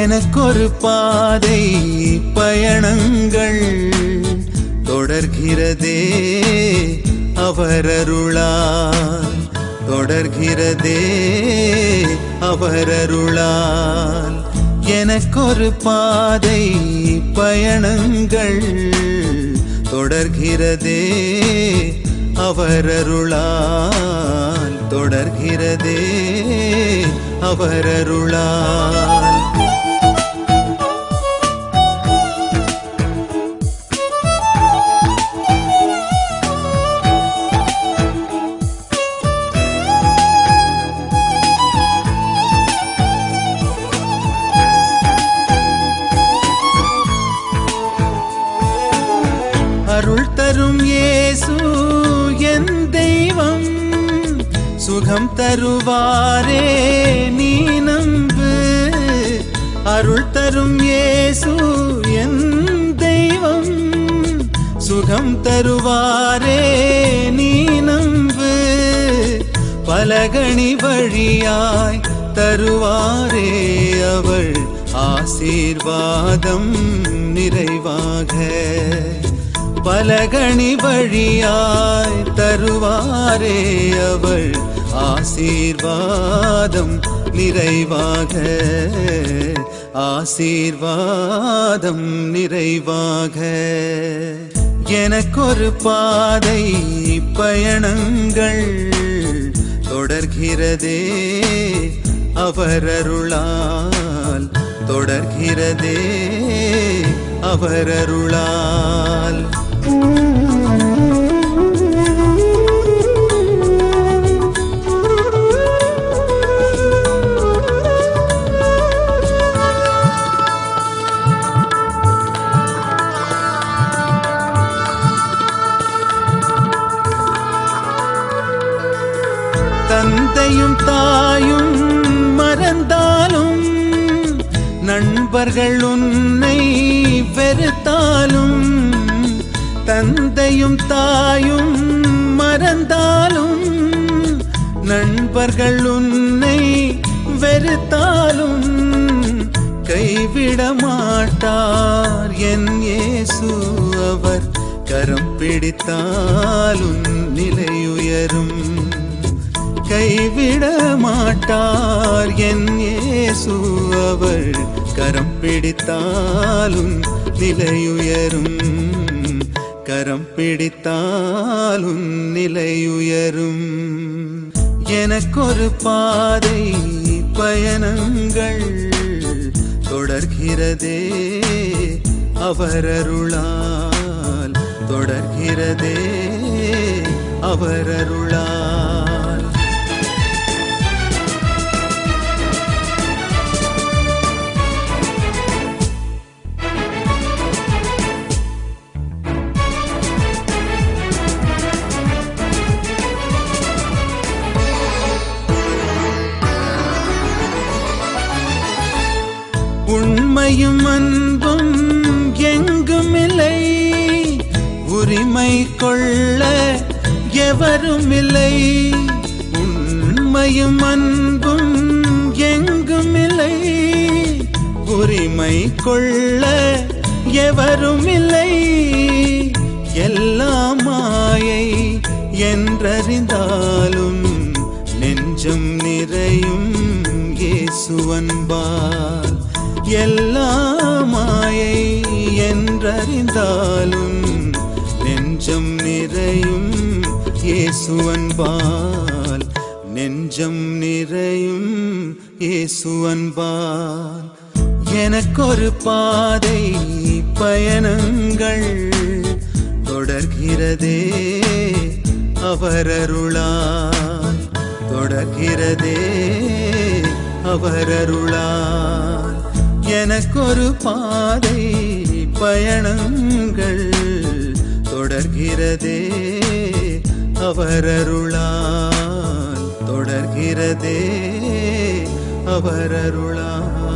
எனக்கொரு பாதை பயணங்கள் தொடர்கிறதே அவர் அருளால், தொடர்கிறதே அவர் அருளால். எனக்கொரு பாதை பயணங்கள் தொடர்கிறதே அவர் அருளால், தொடர்கிறதே அவர் அருளால். அருள் தரும் இயேசு என் தெய்வம், சுகம் தருவாரே நீ நம்பு. அருள் தரும் இயேசு என் தெய்வம், சுகம் தருவாரே நீ நம்பு. பலகணி வழியாய் தருவாரே அவள் ஆசீர்வாதம் நிறைவாக. பலகணி வழியாய் தருவாரே அவள் ஆசீர்வாதம் நிறைவாக, ஆசீர்வாதம் நிறைவாக. எனக்கொரு பாதை பயணங்கள் தொடர்கிறதே அவர் அருளால், தொடர்கிறதே அவர் அருளால். தந்தையும் தாயும் மறந்தாலும், நண்பர்கள் உன்னை வெறுத்தாலும், தந்தையும் தாயும் மறந்தாலும், நண்பர்கள் உன்னை வெறுத்தாலும், கைவிட மாட்டார் என் இயேசு அவர் கரம் பிடித்தாலும் நிலையுயரும். கைவிட மாட்டார் என் இயேசு அவர் கரம் பிடித்தாலும் நிலையுயரும், கரம் பிடித்தாலும் நிலையுயரும். எனக்கொரு பாதை பயணங்கள் தொடர்கிறதே அவர் அருளால், தொடர்கிறதே அவர் அருளால். உண்மையும் அன்பும் எங்கும் இல்லை, உரிமை கொள்ள எவரும் இல்லை. உண்மையும் அன்பும் எங்கும் இல்லை, உரிமை கொள்ள எவரும் இல்லை. எல்லாம் மாயை என்றறிந்தாலும் நெஞ்சம் நிறையும் இயேசு அன்பால். எல்லாம் மாயை என்றறிந்தாலும் நெஞ்சம் நிறையும் இயேசு அன்பால், நெஞ்சம் நிறையும் இயேசு அன்பால். எனக்கொரு பாதை பயணங்கள் தொடர்கிறதே அவர் அருளால், தொடர்கிறதே அவர் அருளால். எனக்கொரு பாதை பயணங்கள் தொடர்கிறதே அவர் அருளால், தொடர்கிறதே அவர் அருளால்.